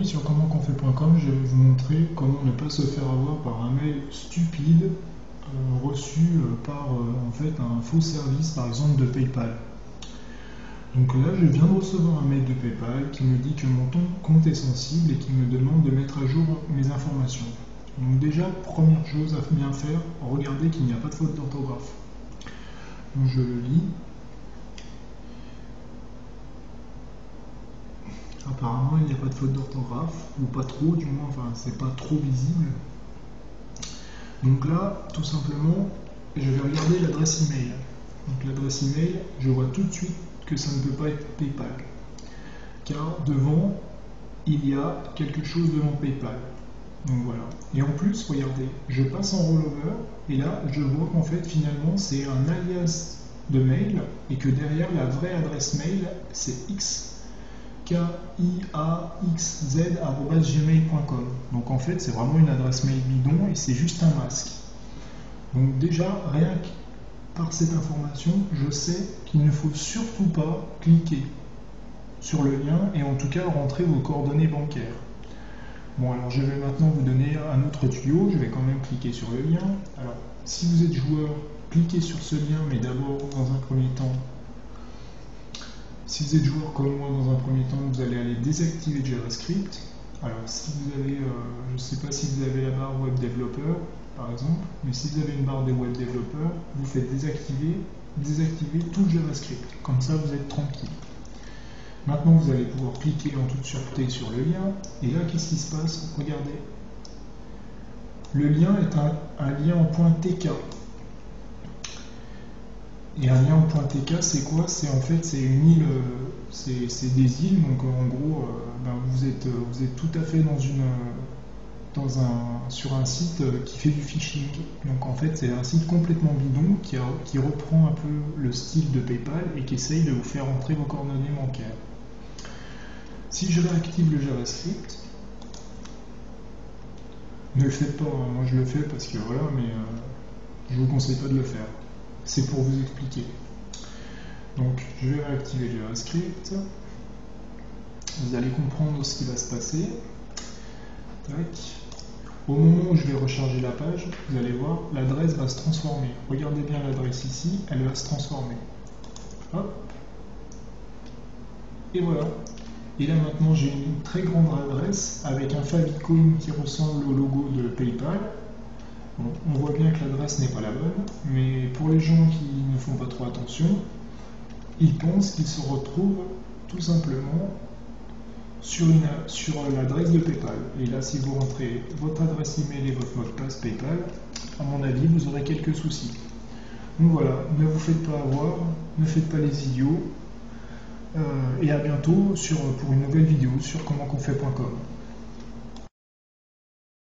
Aujourd'hui sur commentconfait.com, je vais vous montrer comment ne pas se faire avoir par un mail stupide reçu par en fait un faux service, par exemple de PayPal. Donc là, je viens de recevoir un mail de PayPal qui me dit que mon compte est sensible et qui me demande de mettre à jour mes informations. Donc déjà, première chose à bien faire, regardez qu'il n'y a pas de faute d'orthographe. Donc je le lis. Apparemment, il n'y a pas de faute d'orthographe, ou pas trop, du moins, enfin, c'est pas trop visible. Donc là, tout simplement, je vais regarder l'adresse email. Donc l'adresse email, je vois tout de suite que ça ne peut pas être PayPal. Car devant, il y a quelque chose devant PayPal. Donc voilà. Et en plus, regardez, je passe en rollover, et là, je vois qu'en fait, finalement, c'est un alias de mail, et que derrière, la vraie adresse mail, c'est kiaxz@gmail.com. Donc en fait, c'est vraiment une adresse mail bidon et c'est juste un masque. Donc déjà, rien que par cette information, je sais qu'il ne faut surtout pas cliquer sur le lien et en tout cas rentrer vos coordonnées bancaires. Bon, alors je vais maintenant vous donner un autre tuyau. Je vais quand même cliquer sur le lien. Alors, si vous êtes joueur, cliquez sur ce lien, mais d'abord, dans un premier temps, si vous êtes joueur comme moi, dans un premier temps, vous allez aller désactiver JavaScript. Alors, si vous avez, je ne sais pas si vous avez la barre Web Developer, par exemple, mais si vous avez une barre de Web Developer, vous faites désactiver tout le JavaScript. Comme ça, vous êtes tranquille. Maintenant, vous allez pouvoir cliquer en toute sûreté sur le lien. Et là, qu'est-ce qui se passe? Regardez. Le lien est un lien en .tk. Et un lien en .tk, c'est quoi? C'est en fait, c'est une île, c'est des îles, donc en gros, vous êtes tout à fait sur un site qui fait du phishing. Donc en fait, c'est un site complètement bidon qui reprend un peu le style de PayPal et qui essaye de vous faire entrer vos coordonnées bancaires. Si je réactive le JavaScript, ne le faites pas, hein. Moi je le fais parce que voilà, mais je vous conseille pas de le faire. C'est pour vous expliquer. Donc, je vais réactiver le JavaScript. Vous allez comprendre ce qui va se passer. Tac. Au moment où je vais recharger la page, vous allez voir, l'adresse va se transformer. Regardez bien l'adresse ici, elle va se transformer. Hop. Et voilà. Et là maintenant, j'ai une très grande adresse avec un favicon qui ressemble au logo de PayPal. Bon, on voit bien que l'adresse n'est pas la bonne, mais pour les gens qui ne font pas trop attention, ils pensent qu'ils se retrouvent tout simplement sur l'adresse de PayPal. Et là, si vous rentrez votre adresse email et votre mot de passe PayPal, à mon avis, vous aurez quelques soucis. Donc voilà, ne vous faites pas avoir, ne faites pas les idiots, et à bientôt pour une nouvelle vidéo sur commentconfait.com.